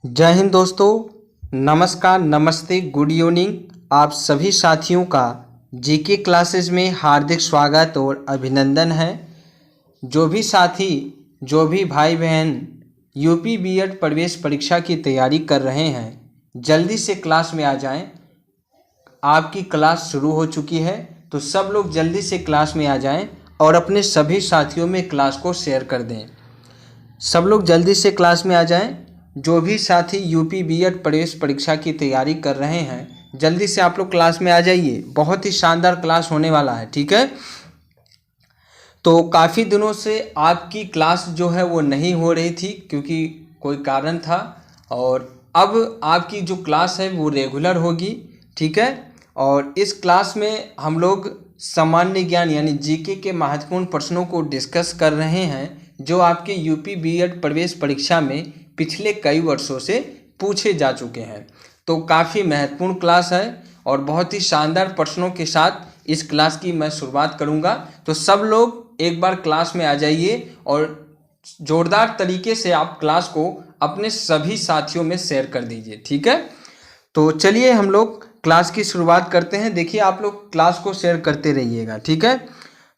जय हिंद दोस्तों, नमस्कार, नमस्ते, गुड इवनिंग। आप सभी साथियों का जीके क्लासेस में हार्दिक स्वागत और अभिनंदन है। जो भी साथी, जो भी भाई बहन यूपी बीएड प्रवेश परीक्षा की तैयारी कर रहे हैं, जल्दी से क्लास में आ जाएं। आपकी क्लास शुरू हो चुकी है, तो सब लोग जल्दी से क्लास में आ जाएं और अपने सभी साथियों में क्लास को शेयर कर दें। सब लोग जल्दी से क्लास में आ जाएं। जो भी साथी यूपी बीएड प्रवेश परीक्षा की तैयारी कर रहे हैं, जल्दी से आप लोग क्लास में आ जाइए। बहुत ही शानदार क्लास होने वाला है, ठीक है। तो काफ़ी दिनों से आपकी क्लास जो है वो नहीं हो रही थी क्योंकि कोई कारण था, और अब आपकी जो क्लास है वो रेगुलर होगी, ठीक है। और इस क्लास में हम लोग सामान्य ज्ञान यानी जीके के महत्वपूर्ण प्रश्नों को डिस्कस कर रहे हैं, जो आपके यूपी बीएड प्रवेश परीक्षा में पिछले कई वर्षों से पूछे जा चुके हैं। तो काफ़ी महत्वपूर्ण क्लास है और बहुत ही शानदार प्रश्नों के साथ इस क्लास की मैं शुरुआत करूंगा। तो सब लोग एक बार क्लास में आ जाइए और जोरदार तरीके से आप क्लास को अपने सभी साथियों में शेयर कर दीजिए, ठीक है। तो चलिए हम लोग क्लास की शुरुआत करते हैं। देखिए, आप लोग क्लास को शेयर करते रहिएगा, ठीक है।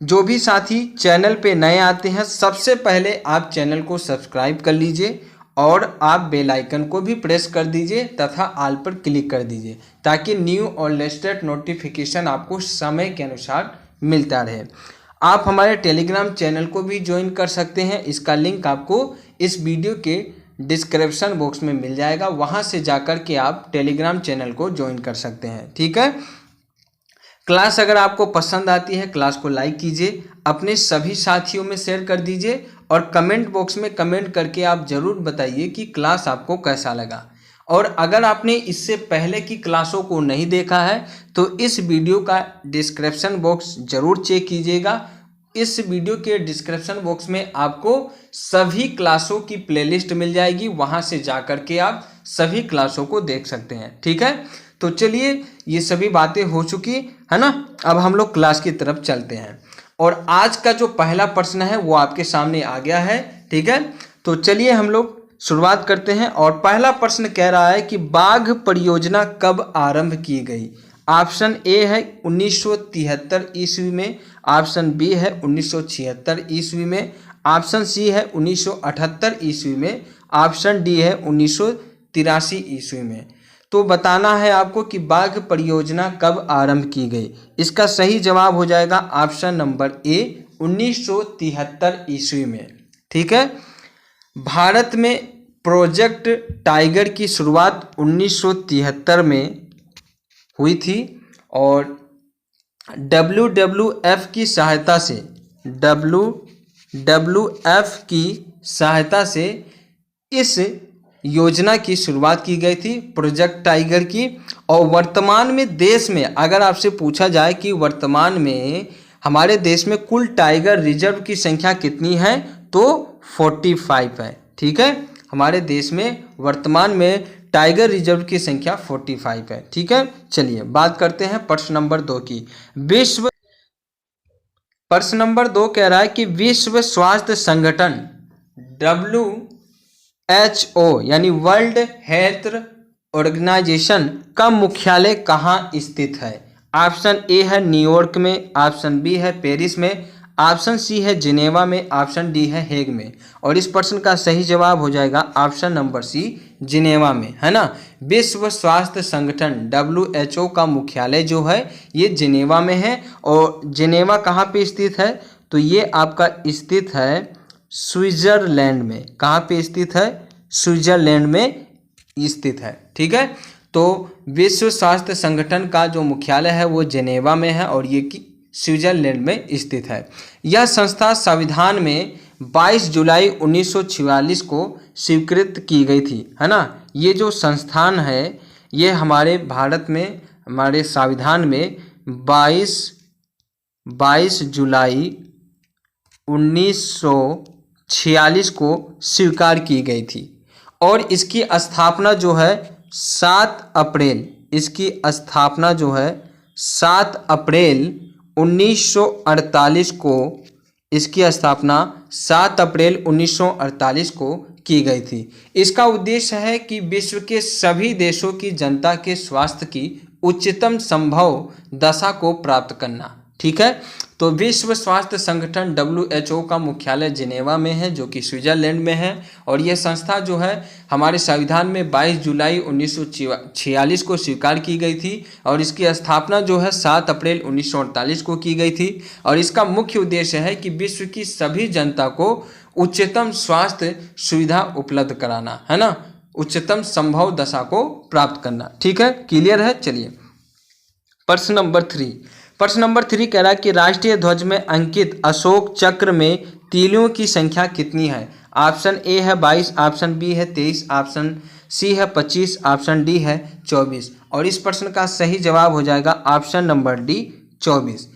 जो भी साथी चैनल पे नए आते हैं, सबसे पहले आप चैनल को सब्सक्राइब कर लीजिए और आप बेल आइकन को भी प्रेस कर दीजिए तथा ऑल पर क्लिक कर दीजिए, ताकि न्यू और लेटेस्ट नोटिफिकेशन आपको समय के अनुसार मिलता रहे। आप हमारे टेलीग्राम चैनल को भी ज्वाइन कर सकते हैं। इसका लिंक आपको इस वीडियो के डिस्क्रिप्शन बॉक्स में मिल जाएगा। वहां से जाकर के आप टेलीग्राम चैनल को ज्वाइन कर सकते हैं, ठीक है। क्लास अगर आपको पसंद आती है, क्लास को लाइक कीजिए, अपने सभी साथियों में शेयर कर दीजिए और कमेंट बॉक्स में कमेंट करके आप ज़रूर बताइए कि क्लास आपको कैसा लगा। और अगर आपने इससे पहले की क्लासों को नहीं देखा है तो इस वीडियो का डिस्क्रिप्शन बॉक्स ज़रूर चेक कीजिएगा। इस वीडियो के डिस्क्रिप्शन बॉक्स में आपको सभी क्लासों की प्लेलिस्ट मिल जाएगी, वहां से जाकर के आप सभी क्लासों को देख सकते हैं, ठीक है। तो चलिए, ये सभी बातें हो चुकी है ना। अब हम लोग क्लास की तरफ चलते हैं और आज का जो पहला प्रश्न है वो आपके सामने आ गया है, ठीक है। तो चलिए हम लोग शुरुआत करते हैं। और पहला प्रश्न कह रहा है कि बाघ परियोजना कब आरंभ की गई। ऑप्शन ए है 1973 ईस्वी में, ऑप्शन बी है 1976 ईस्वी में, ऑप्शन सी है 1978 ईस्वी में, ऑप्शन डी है 1983 ईस्वी में। तो बताना है आपको कि बाघ परियोजना कब आरंभ की गई। इसका सही जवाब हो जाएगा ऑप्शन नंबर ए 1973 ईस्वी में, ठीक है। भारत में प्रोजेक्ट टाइगर की शुरुआत 1973 में हुई थी और WWF की सहायता से इस योजना की शुरुआत की गई थी, प्रोजेक्ट टाइगर की। और वर्तमान में देश में अगर आपसे पूछा जाए कि वर्तमान में हमारे देश में कुल टाइगर रिजर्व की संख्या कितनी है, तो 45 है, ठीक है। हमारे देश में वर्तमान में टाइगर रिजर्व की संख्या 45 है, ठीक है। चलिए बात करते हैं प्रश्न नंबर 2 की। प्रश्न नंबर 2 कह रहा है कि विश्व स्वास्थ्य संगठन WHO यानी वर्ल्ड हेल्थ ऑर्गेनाइजेशन का मुख्यालय कहाँ स्थित है। ऑप्शन ए है न्यूयॉर्क में, ऑप्शन बी है पेरिस में, ऑप्शन सी है जिनेवा में, ऑप्शन डी है हेग में। और इस प्रश्न का सही जवाब हो जाएगा ऑप्शन नंबर सी जिनेवा में, है ना। विश्व स्वास्थ्य संगठन WHO का मुख्यालय जो है ये जिनेवा में है। और जिनेवा कहाँ पे स्थित है, तो ये आपका स्थित है स्विट्जरलैंड में। कहाँ पे स्थित है, स्विट्जरलैंड में स्थित है, ठीक है। तो विश्व स्वास्थ्य संगठन का जो मुख्यालय है वो जिनेवा में है और ये स्विट्जरलैंड में स्थित है। यह संस्था संविधान में 22 जुलाई 1946 को स्वीकृत की गई थी, है ना। ये जो संस्थान है ये हमारे भारत में हमारे संविधान में 22 जुलाई 1946 को स्वीकार की गई थी। और इसकी स्थापना जो है 7 अप्रैल 1948 को, इसकी स्थापना 7 अप्रैल 1948 को की गई थी। इसका उद्देश्य है कि विश्व के सभी देशों की जनता के स्वास्थ्य की उच्चतम संभव दशा को प्राप्त करना। ठीक है, तो विश्व स्वास्थ्य संगठन WHO का मुख्यालय जिनेवा में है, जो कि स्विट्जरलैंड में है। और यह संस्था जो है हमारे संविधान में 22 जुलाई 1946 को स्वीकार की गई थी और इसकी स्थापना जो है 7 अप्रैल 1948 को की गई थी। और इसका मुख्य उद्देश्य है कि विश्व की सभी जनता को उच्चतम स्वास्थ्य सुविधा उपलब्ध कराना, है ना, उच्चतम संभव दशा को प्राप्त करना। ठीक है, क्लियर है। चलिए प्रश्न नंबर 3। प्रश्न नंबर 3 कह रहा है कि राष्ट्रीय ध्वज में अंकित अशोक चक्र में तीलियों की संख्या कितनी है? ऑप्शन ए है 22, ऑप्शन बी है 23, ऑप्शन सी है 25, ऑप्शन डी है 24। और इस प्रश्न का सही जवाब हो जाएगा ऑप्शन नंबर डी 24,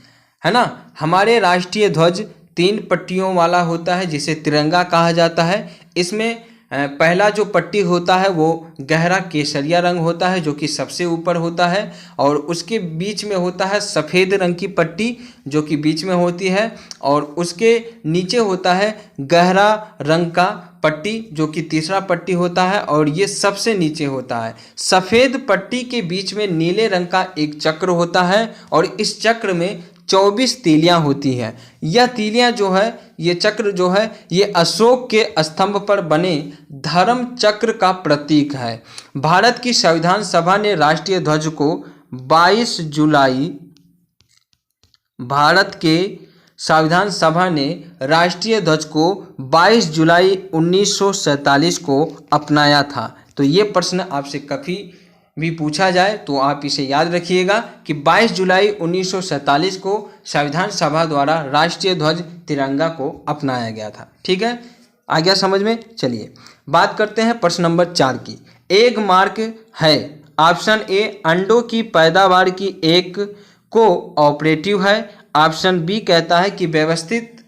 है ना। हमारे राष्ट्रीय ध्वज 3 पट्टियों वाला होता है जिसे तिरंगा कहा जाता है। इसमें पहला जो पट्टी होता है वो गहरा केसरिया रंग होता है जो कि सबसे ऊपर होता है, और उसके बीच में होता है सफ़ेद रंग की पट्टी जो कि बीच में होती है, और उसके नीचे होता है गहरा रंग का पट्टी जो कि तीसरा पट्टी होता है, और ये सबसे नीचे होता है। सफ़ेद पट्टी के बीच में नीले रंग का एक चक्र होता है और इस चक्र में 24 तीलियां होती है। यह तीलियां जो है, ये चक्र जो है, ये अशोक के स्तंभ पर बने धर्म चक्र का प्रतीक है। भारत की संविधान सभा ने राष्ट्रीय ध्वज को 22 जुलाई भारत के संविधान सभा ने राष्ट्रीय ध्वज को 22 जुलाई 1947 को अपनाया था। तो ये प्रश्न आपसे कभी भी पूछा जाए तो आप इसे याद रखिएगा कि 22 जुलाई 1947 को संविधान सभा द्वारा राष्ट्रीय ध्वज तिरंगा को अपनाया गया था। ठीक है, आ गया समझ में। चलिए बात करते हैं प्रश्न नंबर 4 की। एग मार्क है, ऑप्शन ए अंडों की पैदावार की एक कोऑपरेटिव है, ऑप्शन बी कहता है कि व्यवस्थित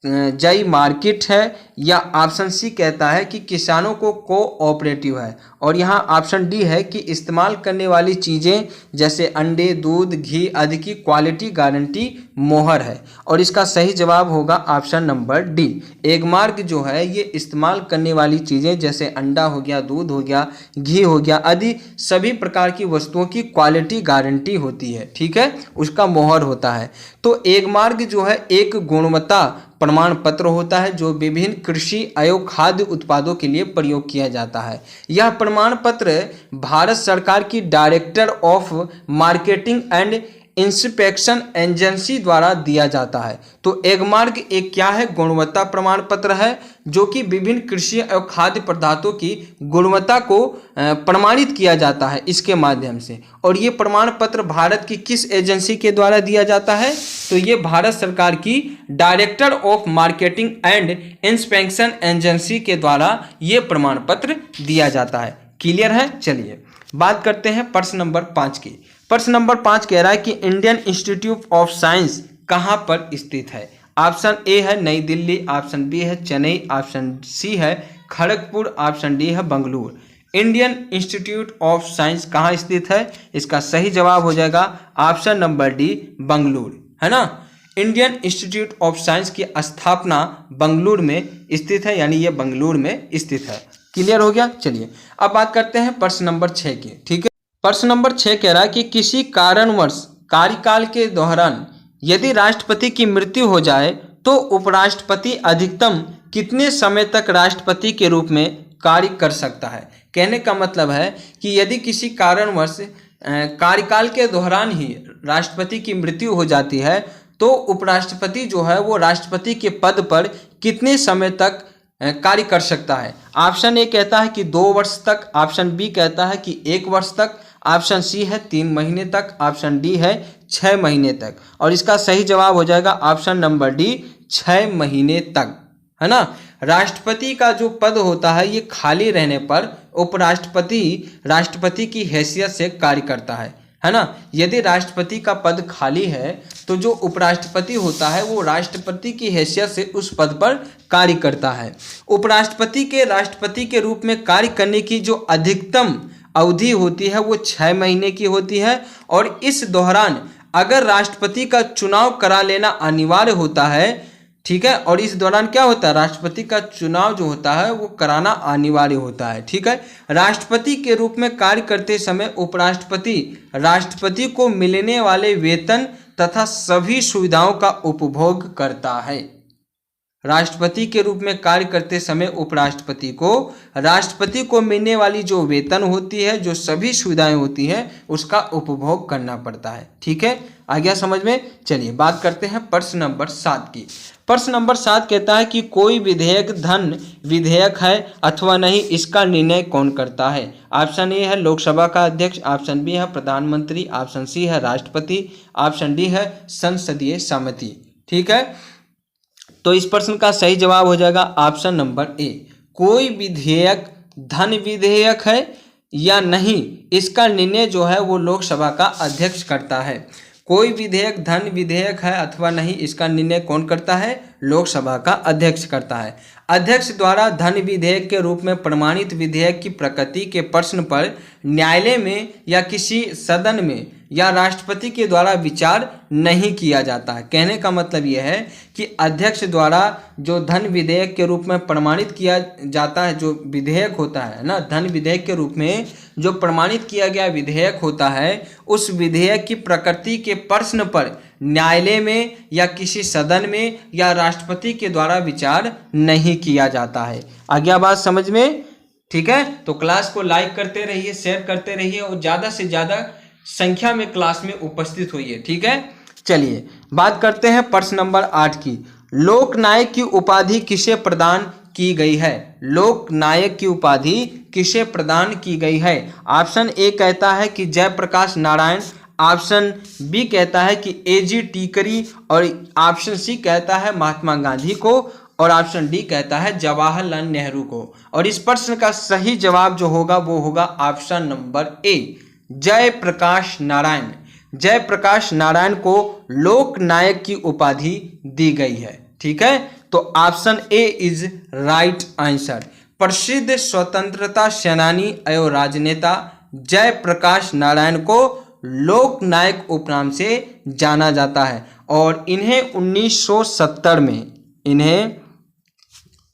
जई मार्केट है, या ऑप्शन सी कहता है कि किसानों को कोऑपरेटिव है, और यहाँ ऑप्शन डी है कि इस्तेमाल करने वाली चीज़ें जैसे अंडे, दूध, घी आदि की क्वालिटी गारंटी मोहर है। और इसका सही जवाब होगा option number D. Egg mark जो है ये इस्तेमाल करने वाली चीज़ें जैसे अंडा हो गया, दूध हो गया, घी हो गया आदि सभी प्रकार की वस्तुओं की क्वालिटी गारंटी होती है। ठीक है, उसका मोहर होता है। तो एग मार्क जो है एक गुणवत्ता प्रमाण पत्र होता है जो विभिन्न कृषि एवं खाद्य उत्पादों के लिए प्रयोग किया जाता है। यह प्रमाण पत्र भारत सरकार की director of marketing and inspection agency द्वारा दिया जाता है। तो एगमार्क एक क्या है? गुणवत्ता प्रमाण पत्र है जो कि विभिन्न कृषि और खाद्य पदार्थों की गुणवत्ता को प्रमाणित किया जाता है इसके माध्यम से। और ये प्रमाण पत्र भारत की किस एजेंसी के द्वारा दिया जाता है? तो ये भारत सरकार की director of marketing and inspection agency के द्वारा ये प्रमाण पत्र दिया जाता है। क्लियर है? चलिए बात करते हैं प्रश्न नंबर 5 की। प्रश्न नंबर 5 कह रहा है कि इंडियन इंस्टीट्यूट ऑफ साइंस कहाँ पर स्थित है? ऑप्शन ए है नई दिल्ली, ऑप्शन बी है चेन्नई, ऑप्शन सी है खड़गपुर, ऑप्शन डी है Bengaluru. Indian institute of science कहाँ स्थित है? इसका सही जवाब हो जाएगा ऑप्शन नंबर डी बंगलुरु, है ना। इंडियन इंस्टीट्यूट ऑफ साइंस की स्थापना बंगलुरु में स्थित है, यानी ये बंगलुरु में स्थित है। क्लियर हो गया? चलिए अब बात करते हैं प्रश्न नंबर 6 की। ठीक है, प्रश्न नंबर 6 कह रहा है कि किसी कारणवश कार्यकाल के दौरान यदि राष्ट्रपति की मृत्यु हो जाए तो उपराष्ट्रपति अधिकतम कितने समय तक राष्ट्रपति के रूप में कार्य कर सकता है? कहने का मतलब है कि यदि किसी कारणवश कार्यकाल के दौरान ही राष्ट्रपति की मृत्यु हो जाती है तो उपराष्ट्रपति जो है वो राष्ट्रपति के पद पर कितने समय तक कार्य कर सकता है? ऑप्शन ए कहता है कि 2 वर्ष तक, ऑप्शन बी कहता है कि 1 वर्ष तक, ऑप्शन सी है 3 महीने तक, ऑप्शन डी है 6 महीने तक। और इसका सही जवाब हो जाएगा ऑप्शन नंबर डी 6 महीने तक, है ना। राष्ट्रपति का जो पद होता है ये खाली रहने पर उपराष्ट्रपति राष्ट्रपति की हैसियत से कार्य करता है ना। यदि राष्ट्रपति का पद खाली है तो जो उपराष्ट्रपति होता है वो राष्ट्रपति की हैसियत से उस पद पर कार्य करता है। उपराष्ट्रपति के राष्ट्रपति के रूप में कार्य करने की जो अधिकतम अवधि होती है वो 6 महीने की होती है, और इस दौरान अगर राष्ट्रपति का चुनाव करा लेना अनिवार्य होता है, ठीक है। और इस दौरान क्या होता है, राष्ट्रपति का चुनाव जो होता है वो कराना अनिवार्य होता है। ठीक है। राष्ट्रपति के रूप में कार्य करते समय उपराष्ट्रपति राष्ट्रपति को मिलने वाले वेतन तथा सभी सुविधाओं का उपभोग करता है। राष्ट्रपति के रूप में कार्य करते समय उपराष्ट्रपति को राष्ट्रपति को मिलने वाली जो वेतन होती है, जो सभी सुविधाएं होती हैं, उसका उपभोग करना पड़ता है। ठीक है, आ गया समझ में। चलिए बात करते हैं प्रश्न नंबर 7 की। प्रश्न नंबर 7 कहता है कि कोई विधेयक धन विधेयक है अथवा नहीं, इसका निर्णय कौन करता है। ऑप्शन ए है लोकसभा का अध्यक्ष, ऑप्शन बी है प्रधानमंत्री, ऑप्शन सी है राष्ट्रपति, ऑप्शन डी है संसदीय समिति। ठीक है, तो इस प्रश्न का सही जवाब हो जाएगा ऑप्शन नंबर ए। कोई विधेयक धन विधेयक है या नहीं, इसका निर्णय जो है वो लोकसभा का अध्यक्ष करता है। कोई विधेयक धन विधेयक है अथवा नहीं, इसका निर्णय कौन करता है, लोकसभा का अध्यक्ष करता है। अध्यक्ष द्वारा धन विधेयक के रूप में प्रमाणित विधेयक की प्रकृति के प्रश्न पर न्यायालय में या किसी सदन में या राष्ट्रपति के द्वारा विचार नहीं किया जाता है। कहने का मतलब यह है कि अध्यक्ष द्वारा जो धन विधेयक के रूप में प्रमाणित किया जाता है, जो विधेयक होता है ना, धन विधेयक के रूप में जो प्रमाणित किया गया विधेयक होता है, उस विधेयक की प्रकृति के प्रश्न पर न्यायालय में या किसी सदन में या राष्ट्रपति के द्वारा विचार नहीं किया जाता है। आ गया बात समझ में। ठीक है, तो क्लास को लाइक करते रहिए, शेयर करते रहिए और ज़्यादा से ज़्यादा संख्या में क्लास में उपस्थित होइए। ठीक है, चलिए बात करते हैं प्रश्न नंबर 8 की। लोकनायक की उपाधि किसे प्रदान की गई है। लोकनायक की उपाधि किसे प्रदान की गई है। ऑप्शन ए कहता है कि जयप्रकाश नारायण, ऑप्शन बी कहता है कि एजी टीकरी, और ऑप्शन सी कहता है महात्मा गांधी को, और ऑप्शन डी कहता है जवाहरलाल नेहरू को। और इस प्रश्न का सही जवाब जो होगा वो होगा option number A, Jayaprakash Narayan. Jayaprakash Narayan को लोकनायक की उपाधि दी गई है। ठीक है, तो option A is right answer. प्रसिद्ध स्वतंत्रता सेनानी एवं राजनेता जयप्रकाश नारायण को लोकनायक उपनाम से जाना जाता है और इन्हें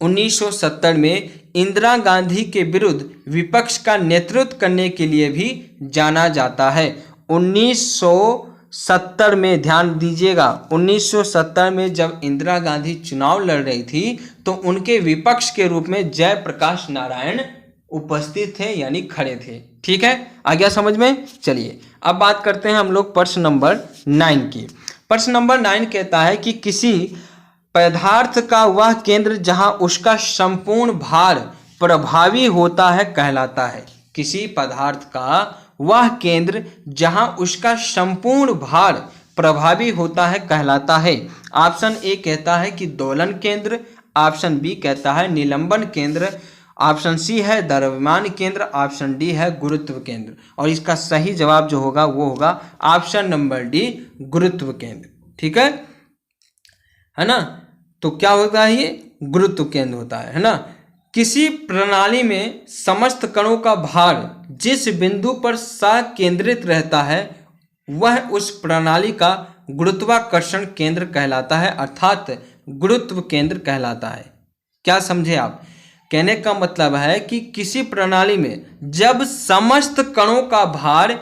1970 में इंदिरा गांधी के विरुद्ध विपक्ष का नेतृत्व करने के लिए भी जाना जाता है। 1970 में ध्यान दीजिएगा, 1970 में जब इंदिरा गांधी चुनाव लड़ रही थी तो उनके विपक्ष के रूप में जयप्रकाश नारायण उपस्थित थे, यानी खड़े थे। ठीक है, आ गया समझ में। चलिए अब बात करते हैं हम लोग प्रश्न नंबर 9 की। प्रश्न नंबर 9 कहता है कि किसी पदार्थ का वह केंद्र जहां उसका संपूर्ण भार प्रभावी होता है कहलाता है। किसी पदार्थ का वह केंद्र जहां उसका संपूर्ण भार प्रभावी होता है कहलाता है। ऑप्शन ए कहता है कि दोलन केंद्र, ऑप्शन बी कहता है निलंबन केंद्र, ऑप्शन सी है द्रव्यमान केंद्र, ऑप्शन डी है गुरुत्व केंद्र। और इसका सही जवाब जो होगा वो होगा ऑप्शन नंबर डी, गुरुत्व केंद्र। ठीक है ना। तो क्या होता है ये, गुरुत्व केंद्र होता है ना। किसी प्रणाली में समस्त कणों का भार जिस बिंदु पर संकेंद्रित रहता है वह उस प्रणाली का गुरुत्वाकर्षण केंद्र कहलाता है, अर्थात गुरुत्व केंद्र कहलाता है। क्या समझे आप। कहने का मतलब है कि किसी प्रणाली में जब समस्त कणों का भार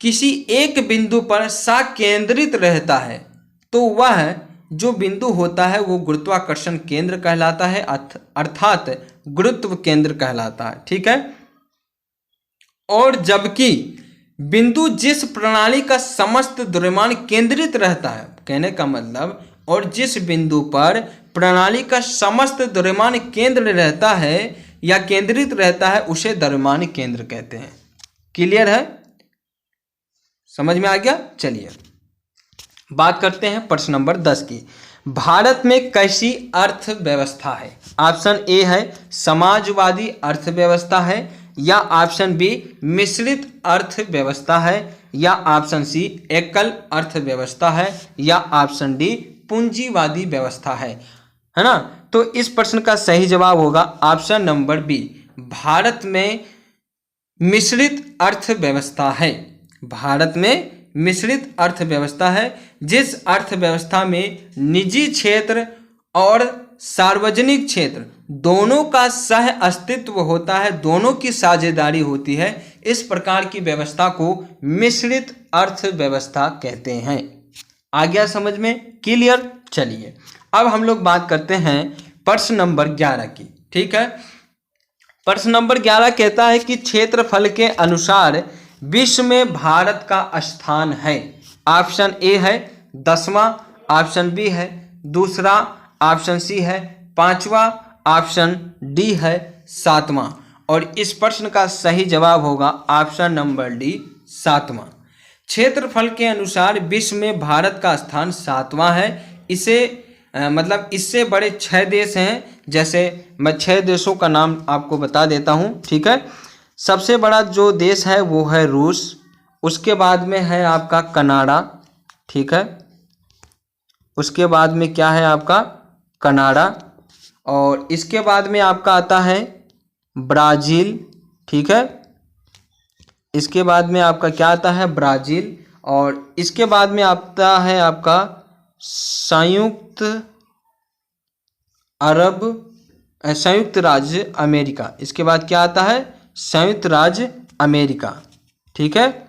किसी एक बिंदु पर संकेंद्रित रहता है तो वह जो बिंदु होता है वो गुरुत्वाकर्षण केंद्र कहलाता है, अर्थात गुरुत्व केंद्र कहलाता है। ठीक है, और जबकि बिंदु जिस प्रणाली का समस्त द्रव्यमान केंद्रित रहता है, कहने का मतलब, और जिस बिंदु पर प्रणाली का समस्त द्रव्यमान केंद्र रहता है या केंद्रित रहता है उसे द्रव्यमान केंद्र कहते हैं। क्लियर है, समझ में आ गया। चलिए बात करते हैं प्रश्न नंबर 10 की। भारत में कैसी अर्थव्यवस्था है। ऑप्शन ए है समाजवादी अर्थव्यवस्था है, या ऑप्शन बी मिश्रित अर्थव्यवस्था है, या ऑप्शन सी एकल अर्थव्यवस्था है, या ऑप्शन डी पूंजीवादी व्यवस्था है ना। तो इस प्रश्न का सही जवाब होगा ऑप्शन नंबर बी, भारत में मिश्रित अर्थव्यवस्था है। भारत में मिश्रित अर्थव्यवस्था है, जिस अर्थव्यवस्था में निजी क्षेत्र और सार्वजनिक क्षेत्र दोनों का सह अस्तित्व होता है, दोनों की साझेदारी होती है। इस प्रकार की व्यवस्था को मिश्रित अर्थव्यवस्था कहते हैं। आ गया समझ में? क्लियर? चलिए अब हम लोग बात करते हैं प्रश्न नंबर 11 की। ठीक है, प्रश्न नंबर 11 कहता है कि क्षेत्रफल के अनुसार विश्व में भारत का स्थान है। ऑप्शन ए है 10वां, ऑप्शन बी है दूसरा, ऑप्शन सी है 5वां, ऑप्शन डी है 7वां। और इस प्रश्न का सही जवाब होगा ऑप्शन नंबर डी 7वां। क्षेत्रफल के अनुसार विश्व में भारत का स्थान 7वां है। इसे मतलब इससे बड़े 6 देश हैं, जैसे मैं 6 देशों का नाम आपको बता देता हूं। ठीक है, सबसे बड़ा जो देश है वो है रूस, उसके बाद में है आपका कनाडा। ठीक है, उसके बाद में क्या है आपका कनाडा, और इसके बाद में आपका आता है ब्राज़ील। ठीक है, इसके बाद में आपका क्या आता है ब्राज़ील, और इसके बाद में आता है आपका संयुक्त राज्य अमेरिका। इसके बाद क्या आता है संयुक्त राज्य अमेरिका। ठीक है,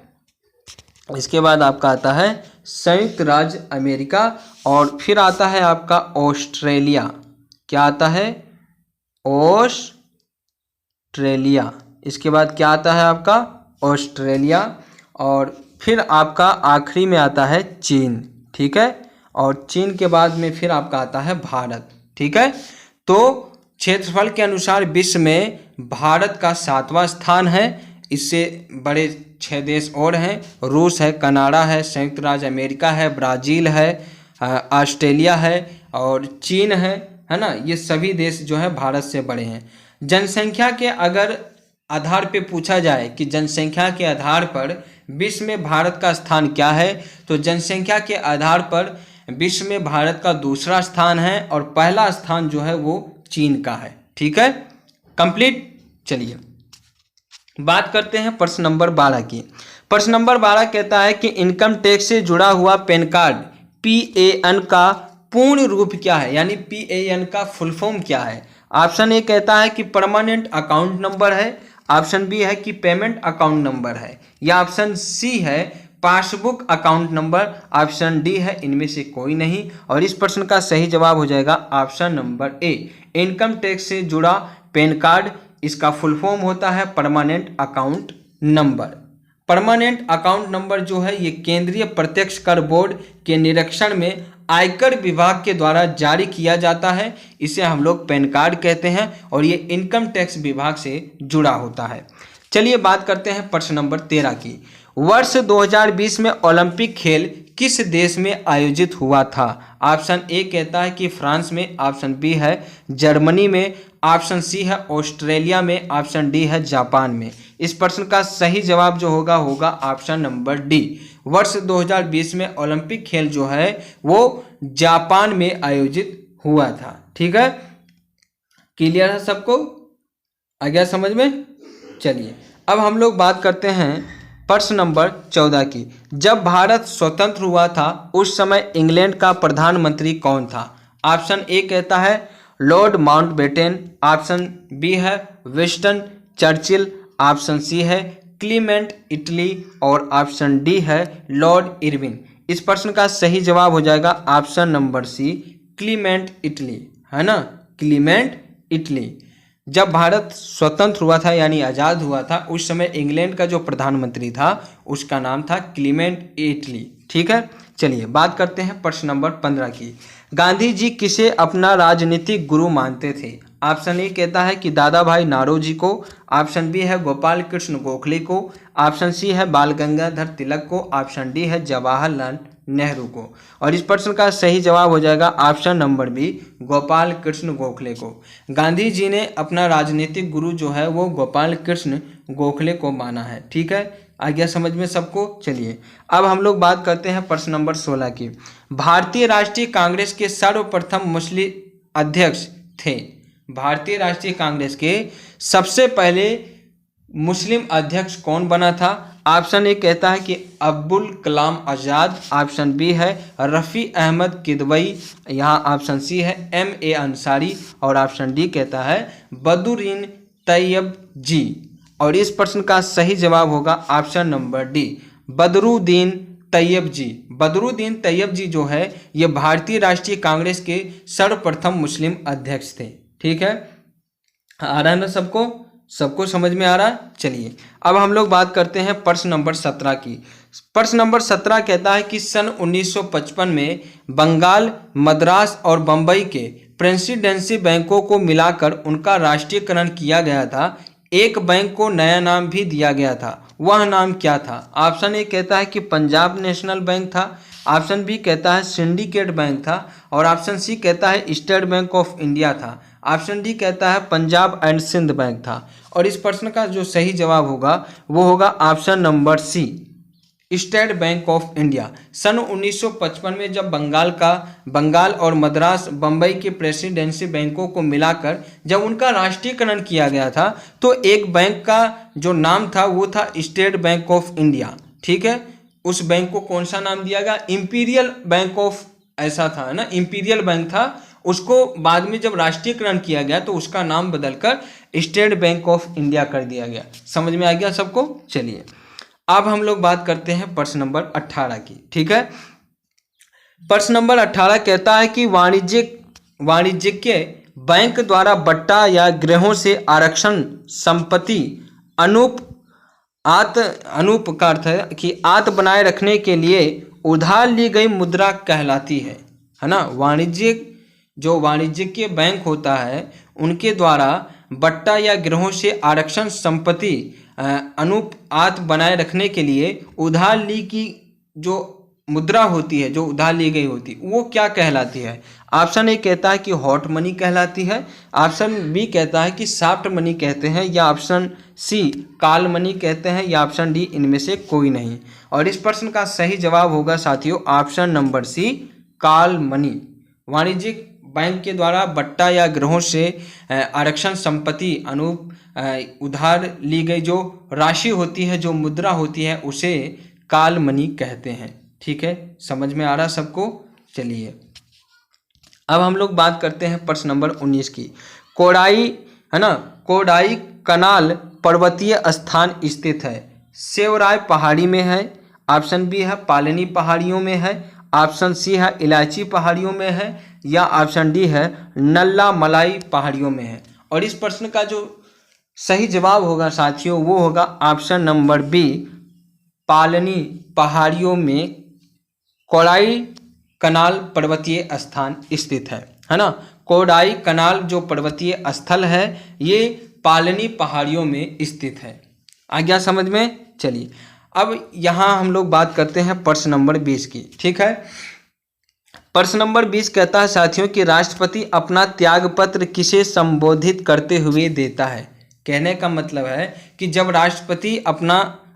इसके बाद आपका आता है संयुक्त राज्य अमेरिका, और फिर आता है आपका ऑस्ट्रेलिया। क्या आता है ऑस्ट्रेलिया। इसके बाद क्या आता है आपका ऑस्ट्रेलिया, और फिर आपका आखिरी में आता है चीन। ठीक है, और चीन के बाद में फिर आपका आता है भारत। ठीक है, तो क्षेत्रफल के अनुसार विश्व में भारत का 7वां स्थान है। इससे बड़े 6 देश और हैं, रूस है, कनाडा है, संयुक्त राज्य अमेरिका है, ब्राज़ील है, ऑस्ट्रेलिया है और चीन है ना। ये सभी देश जो है भारत से बड़े हैं। जनसंख्या के अगर आधार पे पूछा जाए कि जनसंख्या के आधार पर विश्व में भारत का स्थान क्या है, तो जनसंख्या के आधार पर विश्व में भारत का दूसरा स्थान है और पहला स्थान जो है वो चीन का है। ठीक है, कंप्लीट। चलिए बात करते हैं प्रश्न नंबर 12 की। प्रश्न नंबर 12 कहता है कि इनकम टैक्स से जुड़ा हुआ पैन कार्ड PAN का पूर्ण रूप क्या है, यानी PAN का फुल फॉर्म क्या है। ऑप्शन ए कहता है कि परमानेंट अकाउंट नंबर है, ऑप्शन बी है कि पेमेंट अकाउंट नंबर है, या ऑप्शन सी है passbook account number, option D है इनमें से कोई नहीं। और इस प्रश्न का सही जवाब हो जाएगा ऑप्शन नंबर ए, इनकम टैक्स से जुड़ा पैन कार्ड। इसका फुल फॉर्म होता है permanent account number. Permanent account number जो है ये केंद्रीय प्रत्यक्ष कर बोर्ड के निरीक्षण में आयकर विभाग के द्वारा जारी किया जाता है। इसे हम लोग पैन कार्ड कहते हैं और ये इनकम टैक्स विभाग से जुड़ा होता है। चलिए बात करते हैं प्रश्न नंबर 13 की। वर्ष 2020 में ओलंपिक खेल किस देश में आयोजित हुआ था। ऑप्शन ए कहता है कि फ्रांस में, ऑप्शन बी है जर्मनी में, ऑप्शन सी है ऑस्ट्रेलिया में, ऑप्शन डी है जापान में। इस प्रश्न का सही जवाब जो होगा ऑप्शन नंबर डी। वर्ष 2020 में ओलंपिक खेल जो है वो जापान में आयोजित हुआ था। ठीक है, क्लियर है सबको? आ गया समझ में? चलिए अब हम लोग बात करते हैं प्रश्न नंबर 14 की। जब भारत स्वतंत्र हुआ था उस समय इंग्लैंड का प्रधानमंत्री कौन था। ऑप्शन ए कहता है लॉर्ड माउंटबेटन, ऑप्शन बी है विंस्टन चर्चिल, ऑप्शन सी है क्लीमेंट इटली और ऑप्शन डी है लॉर्ड इरविन। इस प्रश्न का सही जवाब हो जाएगा option number C, Clement Attlee, है ना, क्लीमेंट इटली। जब भारत स्वतंत्र हुआ था यानी आज़ाद हुआ था उस समय इंग्लैंड का जो प्रधानमंत्री था उसका नाम था क्लीमेंट इटली। ठीक है, चलिए बात करते हैं प्रश्न नंबर 15 की। गांधी जी किसे अपना राजनीतिक गुरु मानते थे। ऑप्शन ए कहता है कि दादा भाई नारोजी को, ऑप्शन बी है गोपाल कृष्ण गोखले को, ऑप्शन सी है बाल गंगाधर तिलक को, ऑप्शन डी है जवाहरलाल नेहरू को। और इस प्रश्न का सही जवाब हो जाएगा option number B, Gopal Krishna Gokhale को। गांधी जी ने अपना राजनीतिक गुरु जो है वो गोपाल कृष्ण गोखले को माना है। ठीक है, आ गया समझ में सबको? चलिए अब हम लोग बात करते हैं प्रश्न नंबर 16 की। भारतीय राष्ट्रीय कांग्रेस के सर्वप्रथम मुस्लिम अध्यक्ष थे। भारतीय राष्ट्रीय कांग्रेस के सबसे पहले मुस्लिम अध्यक्ष कौन बना था। ऑप्शन ए कहता है कि अब्दुल कलाम आज़ाद, ऑप्शन बी है रफ़ी अहमद किदवई, यहाँ ऑप्शन सी है MA अंसारी और ऑप्शन डी कहता है बदरुद्दीन तैयब जी। और इस प्रश्न का सही जवाब होगा option number D, Badruddin Tyabji. Badruddin Tyabji जो है ये भारतीय राष्ट्रीय कांग्रेस के सर्वप्रथम मुस्लिम अध्यक्ष थे। ठीक है, आ रहा है ना सबको, सबको समझ में आ रहा है। चलिए अब हम लोग बात करते हैं प्रश्न नंबर 17 की। प्रश्न नंबर 17 कहता है कि सन 1955 में बंगाल, मद्रास और बम्बई के प्रेसिडेंसी बैंकों को मिलाकर उनका राष्ट्रीयकरण किया गया था। एक बैंक को नया नाम भी दिया गया था, वह नाम क्या था? ऑप्शन ए कहता है कि पंजाब नेशनल बैंक था, ऑप्शन बी कहता है सिंडिकेट बैंक था और ऑप्शन सी कहता है स्टेट बैंक ऑफ इंडिया था, ऑप्शन डी कहता है पंजाब एंड सिंध बैंक था। और इस प्रश्न का जो सही जवाब होगा वो होगा option number C, State Bank of India. सन 1955 में जब बंगाल और मद्रास बम्बई के प्रेसिडेंसी बैंकों को मिलाकर जब उनका राष्ट्रीयकरण किया गया था तो एक बैंक का जो नाम था वो था स्टेट बैंक ऑफ इंडिया। ठीक है, उस बैंक को कौन सा नाम दिया गया? इंपीरियल बैंक ऑफ, ऐसा था ना, इंपीरियल बैंक था। उसको बाद में जब राष्ट्रीयकरण किया गया तो उसका नाम बदलकर स्टेट बैंक ऑफ इंडिया कर दिया गया। समझ में आ गया सबको? चलिए अब हम लोग बात करते हैं प्रश्न नंबर 18 की। ठीक है, प्रश्न नंबर 18 कहता है कि वाणिज्यिक बैंक द्वारा बट्टा या गृहों से आरक्षण संपत्ति अनूप का अर्थ है कि आत बनाए रखने के लिए उधार ली गई मुद्रा कहलाती है ना। वाणिज्यिक बैंक होता है उनके द्वारा बट्टा या गिरोह से आरक्षण संपत्ति अनुपात बनाए रखने के लिए उधार ली की जो मुद्रा होती है, जो उधार ली गई होती है, वो क्या कहलाती है? ऑप्शन ए कहता है कि हॉट मनी कहलाती है, ऑप्शन बी कहता है कि सॉफ्ट मनी कहते हैं, या ऑप्शन सी काल मनी कहते हैं, या ऑप्शन डी इनमें से कोई नहीं। और इस प्रश्न का सही जवाब होगा साथियों ऑप्शन नंबर सी, काल मनी। वाणिज्यिक बैंक के द्वारा बट्टा या गिरोह से आरक्षण संपत्ति उधार ली गई जो राशि होती है, जो मुद्रा होती है, उसे काल मनी कहते हैं। ठीक है, समझ में आ रहा सबको? चलिए अब हम लोग बात करते हैं प्रश्न नंबर 19 की। कोडाई है ना, कोडाई कनाल पर्वतीय स्थान स्थित है, सेवराय पहाड़ी में है, ऑप्शन बी है पालनी पहाड़ियों में है, ऑप्शन सी है इलायची पहाड़ियों में है, या ऑप्शन डी है नल्ला मलाई पहाड़ियों में है। और इस प्रश्न का जो सही जवाब होगा साथियों वो होगा ऑप्शन नंबर बी, पालनी पहाड़ियों में कोडाई कनाल पर्वतीय स्थान स्थित है ना। कोडाई कनाल जो पर्वतीय स्थल है ये पालनी पहाड़ियों में स्थित है। आ गया समझ में? चलिए अब यहाँ हम लोग बात करते हैं प्रश्न नंबर 20 की। ठीक है, प्रश्न नंबर 20 कहता है साथियों कि राष्ट्रपति अपना त्यागपत्र किसे संबोधित करते हुए देता है? कहने का मतलब है कि जब राष्ट्रपति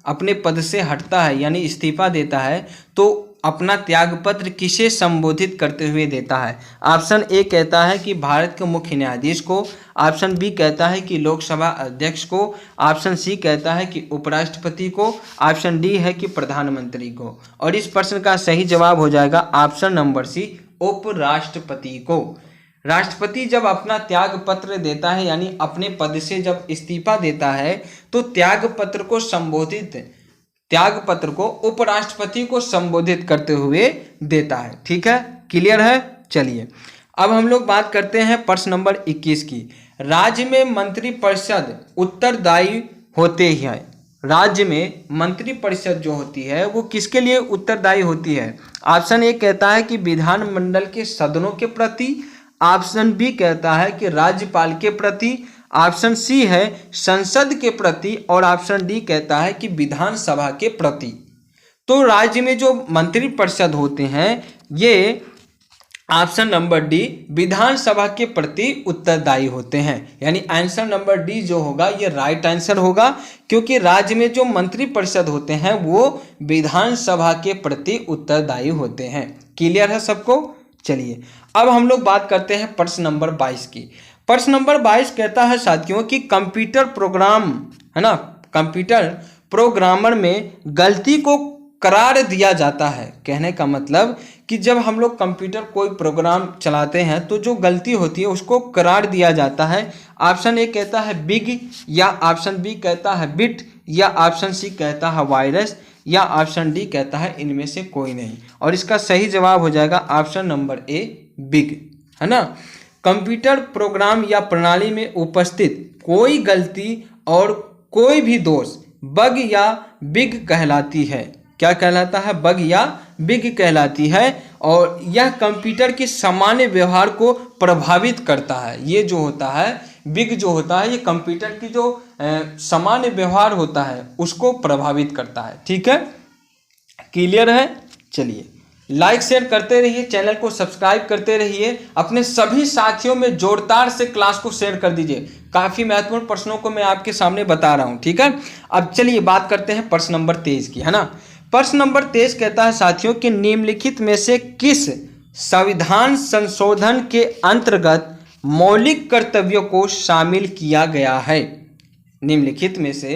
अपने पद से हटता है यानी इस्तीफा देता है तो अपना त्यागपत्र किसे संबोधित करते हुए देता है? ऑप्शन ए कहता है कि भारत के मुख्य न्यायाधीश को, ऑप्शन बी कहता है कि लोकसभा अध्यक्ष को, ऑप्शन सी कहता है कि उपराष्ट्रपति को, ऑप्शन डी है कि प्रधानमंत्री को। और इस प्रश्न का सही जवाब हो जाएगा ऑप्शन नंबर सी, उपराष्ट्रपति को। राष्ट्रपति जब अपना त्याग पत्र देता है यानी अपने पद से जब इस्तीफा देता है तो त्याग पत्र को उपराष्ट्रपति को संबोधित करते हुए देता है। ठीक है, क्लियर है? चलिए अब हम लोग बात करते हैं प्रश्न नंबर 21 की। राज्य में मंत्रिपरिषद उत्तरदायी होते हैं। राज्य में मंत्रिपरिषद जो होती है वो किसके लिए उत्तरदायी होती है? ऑप्शन ए कहता है कि विधानमंडल के सदनों के प्रति, ऑप्शन बी कहता है कि राज्यपाल के प्रति, ऑप्शन सी है संसद के प्रति, और ऑप्शन डी कहता है कि विधानसभा के प्रति। तो राज्य में जो मंत्रिपरिषद होते हैं ये ऑप्शन नंबर डी विधानसभा के प्रति उत्तरदायी होते हैं, यानी आंसर नंबर डी जो होगा ये राइट आंसर होगा, क्योंकि राज्य में जो मंत्रिपरिषद होते हैं वो विधानसभा के प्रति उत्तरदायी होते हैं। क्लियर है सबको? चलिए अब हम लोग बात करते हैं प्रश्न नंबर 22 की। प्रश्न नंबर 22 कहता है साथियों कि कंप्यूटर प्रोग्राम है ना, कंप्यूटर प्रोग्रामर में गलती को करार दिया जाता है। कहने का मतलब कि जब हम लोग कंप्यूटर कोई प्रोग्राम चलाते हैं तो जो गलती होती है उसको करार दिया जाता है। ऑप्शन ए कहता है बिग, या ऑप्शन बी कहता है बिट, या ऑप्शन सी कहता है वायरस, या ऑप्शन डी कहता है इनमें से कोई नहीं। और इसका सही जवाब हो जाएगा ऑप्शन नंबर ए बिग, है ना। कंप्यूटर प्रोग्राम या प्रणाली में उपस्थित कोई गलती और कोई भी दोष बग या बिग कहलाती है। क्या कहलाता है? बग या बिग कहलाती है। और यह कंप्यूटर के सामान्य व्यवहार को प्रभावित करता है। ये जो होता है बिग जो होता है ये कंप्यूटर की जो सामान्य व्यवहार होता है उसको प्रभावित करता है। ठीक है, क्लियर है? चलिए लाइक शेयर करते रहिए, चैनल को सब्सक्राइब करते रहिए, अपने सभी साथियों में जोरदार से क्लास को शेयर कर दीजिए। काफ़ी महत्वपूर्ण प्रश्नों को मैं आपके सामने बता रहा हूँ। ठीक है, अब चलिए बात करते हैं प्रश्न नंबर 23 की, है ना। प्रश्न नंबर 23 कहता है साथियों कि निम्नलिखित में से किस संविधान संशोधन के अंतर्गत मौलिक कर्तव्यों को शामिल किया गया है? निम्नलिखित में से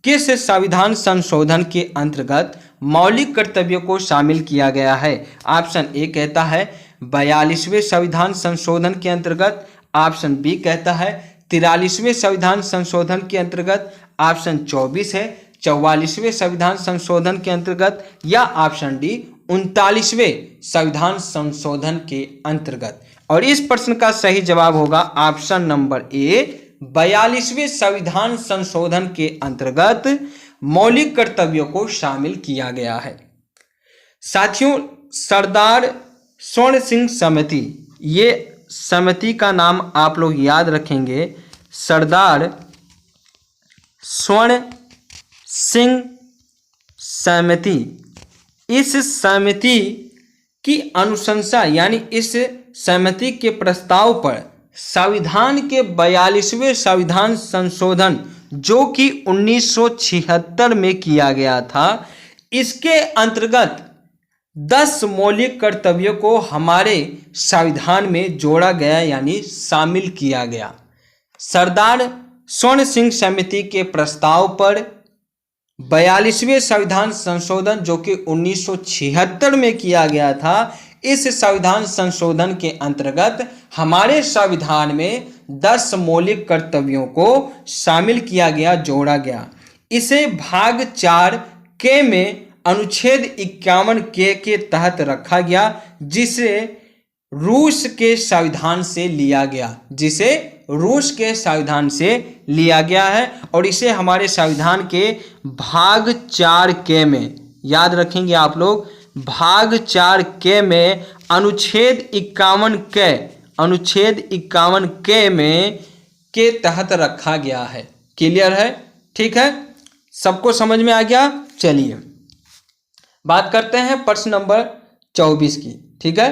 किस संविधान संशोधन के अंतर्गत मौलिक कर्तव्यों को शामिल किया गया है? ऑप्शन ए कहता है 42वें संविधान संशोधन के अंतर्गत, ऑप्शन बी कहता है 43वें संविधान संशोधन के अंतर्गत, ऑप्शन 24 है 44वें संविधान संशोधन के अंतर्गत, या ऑप्शन डी 39वें संविधान संशोधन के अंतर्गत। और इस प्रश्न का सही जवाब होगा ऑप्शन नंबर ए 42वें संविधान संशोधन के अंतर्गत मौलिक कर्तव्यों को शामिल किया गया है। साथियों, सरदार स्वर्ण सिंह समिति, ये समिति का नाम आप लोग याद रखेंगे, सरदार स्वर्ण सिंह समिति। इस समिति की अनुशंसा यानी इस समिति के प्रस्ताव पर संविधान के 42वें संविधान संशोधन जो कि 1976 में किया गया था, इसके अंतर्गत 10 मौलिक कर्तव्यों को हमारे संविधान में जोड़ा गया यानी शामिल किया गया। सरदार स्वर्ण सिंह समिति के प्रस्ताव पर 42वें संविधान संशोधन जो कि 1976 में किया गया था, इस संविधान संशोधन के अंतर्गत हमारे संविधान में 10 मौलिक कर्तव्यों को शामिल किया गया, जोड़ा गया। इसे भाग 4 के में अनुच्छेद 51 के तहत रखा गया, जिसे रूस के संविधान से लिया गया, जिसे रूस के संविधान से लिया गया है। और इसे हमारे संविधान के भाग 4 के में, याद रखेंगे आप लोग, भाग 4 के में अनुच्छेद 51 के में के तहत रखा गया है। क्लियर है? ठीक है, सबको समझ में आ गया? चलिए बात करते हैं प्रश्न नंबर 24 की। ठीक है,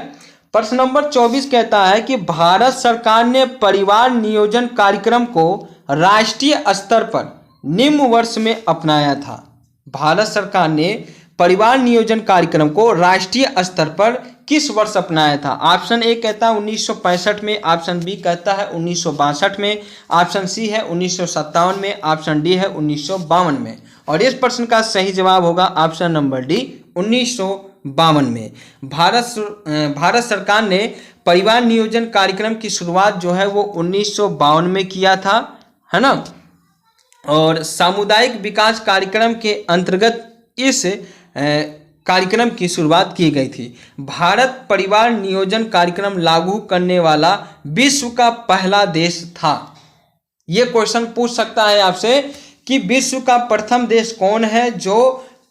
प्रश्न नंबर 24 कहता है कि भारत सरकार ने परिवार नियोजन कार्यक्रम को राष्ट्रीय स्तर पर निम्न वर्ष में अपनाया था। भारत सरकार ने परिवार नियोजन कार्यक्रम को राष्ट्रीय स्तर पर किस वर्ष अपनाया था? ऑप्शन ए कहता है 1965 में, ऑप्शन बी कहता है 1962 में, ऑप्शन सी है 1957 में, ऑप्शन डी है 1952 में। और इस प्रश्न का सही जवाब होगा ऑप्शन नंबर डी 1952 में। भारत सरकार ने परिवार नियोजन कार्यक्रम की शुरुआत जो है वो 1952 में किया था, है ना। और सामुदायिक विकास कार्यक्रम के अंतर्गत इस कार्यक्रम की शुरुआत की गई थी। भारत परिवार नियोजन कार्यक्रम लागू करने वाला विश्व का पहला देश था। ये क्वेश्चन पूछ सकता है आपसे कि विश्व का प्रथम देश कौन है जो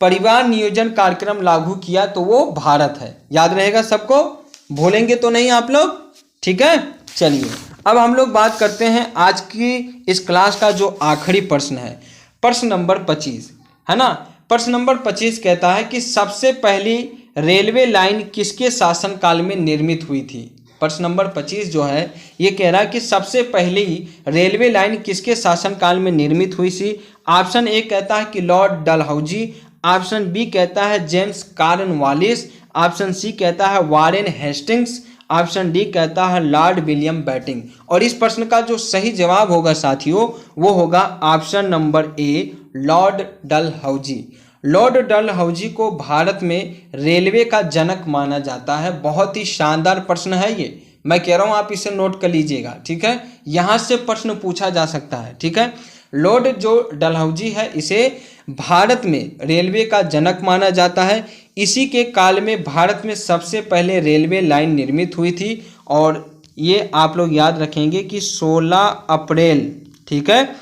परिवार नियोजन कार्यक्रम लागू किया, तो वो भारत है। याद रहेगा सबको, भूलेंगे तो नहीं आप लोग? ठीक है, चलिए अब हम लोग बात करते हैं आज की इस क्लास का जो आखिरी प्रश्न है, प्रश्न नंबर 25, है ना। प्रश्न नंबर 25 कहता है कि सबसे पहली रेलवे लाइन किसके शासनकाल में निर्मित हुई थी? प्रश्न नंबर 25 जो है ये कह रहा है कि सबसे पहली रेलवे लाइन किसके शासनकाल में निर्मित हुई थी? ऑप्शन ए कहता है कि लॉर्ड डलहौजी, ऑप्शन बी कहता है जेम्स कॉर्नवालिस, ऑप्शन सी कहता है वारेन हेस्टिंग्स, ऑप्शन डी कहता है लॉर्ड विलियम बेंटिंक। और इस प्रश्न का जो सही जवाब होगा साथियों वो होगा ऑप्शन नंबर ए लॉर्ड डलहौजी। लॉर्ड डलहौजी को भारत में रेलवे का जनक माना जाता है। बहुत ही शानदार प्रश्न है ये, मैं कह रहा हूँ आप इसे नोट कर लीजिएगा, ठीक है। यहाँ से प्रश्न पूछा जा सकता है, ठीक है। लॉर्ड जो डलहौजी है इसे भारत में रेलवे का जनक माना जाता है। इसी के काल में भारत में सबसे पहले रेलवे लाइन निर्मित हुई थी और ये आप लोग याद रखेंगे कि 16 अप्रैल, ठीक है,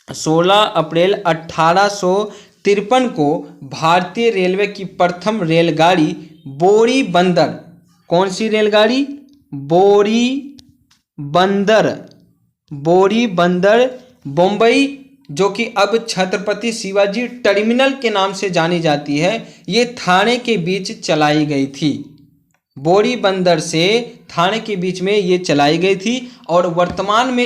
16 अप्रैल 1853 को भारतीय रेलवे की प्रथम रेलगाड़ी बोरी बंदर, कौन सी रेलगाड़ी? बोरी बंदर बम्बई, जो कि अब छत्रपति शिवाजी टर्मिनल के नाम से जानी जाती है, ये थाने के बीच चलाई गई थी। बोरी बंदर से थाने के बीच में ये चलाई गई थी और वर्तमान में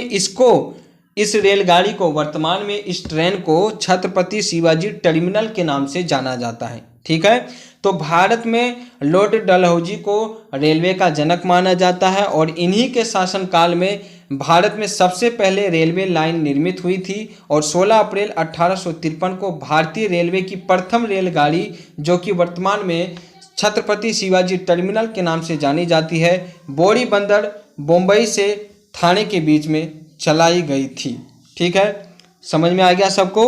इस रेलगाड़ी को वर्तमान में इस ट्रेन को छत्रपति शिवाजी टर्मिनल के नाम से जाना जाता है, ठीक है। तो भारत में लॉर्ड डलहौजी को रेलवे का जनक माना जाता है और इन्हीं के शासनकाल में भारत में सबसे पहले रेलवे लाइन निर्मित हुई थी और 16 अप्रैल 1853 को भारतीय रेलवे की प्रथम रेलगाड़ी, जो कि वर्तमान में छत्रपति शिवाजी टर्मिनल के नाम से जानी जाती है, बोरी बंदर बम्बई से थाने के बीच में चलाई गई थी, ठीक है। समझ में आ गया सबको?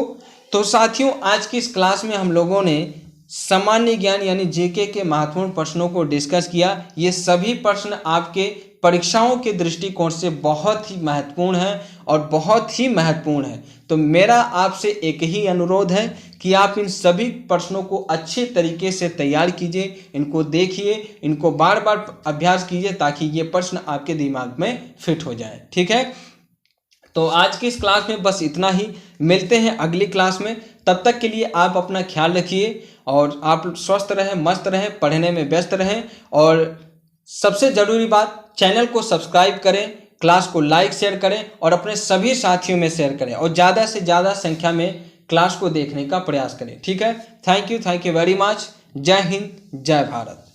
तो साथियों आज की इस क्लास में हम लोगों ने सामान्य ज्ञान यानी जीके के महत्वपूर्ण प्रश्नों को डिस्कस किया। ये सभी प्रश्न आपके परीक्षाओं के दृष्टिकोण से बहुत ही महत्वपूर्ण है और बहुत ही महत्वपूर्ण है। तो मेरा आपसे एक ही अनुरोध है कि आप इन सभी प्रश्नों को अच्छे तरीके से तैयार कीजिए, इनको देखिए, इनको बार बार अभ्यास कीजिए ताकि ये प्रश्न आपके दिमाग में फिट हो जाए, ठीक है। तो आज की इस क्लास में बस इतना ही, मिलते हैं अगली क्लास में। तब तक के लिए आप अपना ख्याल रखिए और आप स्वस्थ रहें, मस्त रहें, पढ़ने में व्यस्त रहें और सबसे ज़रूरी बात, चैनल को सब्सक्राइब करें, क्लास को लाइक शेयर करें और अपने सभी साथियों में शेयर करें और ज़्यादा से ज़्यादा संख्या में क्लास को देखने का प्रयास करें, ठीक है। Thank you very much. जय हिंद, जय भारत।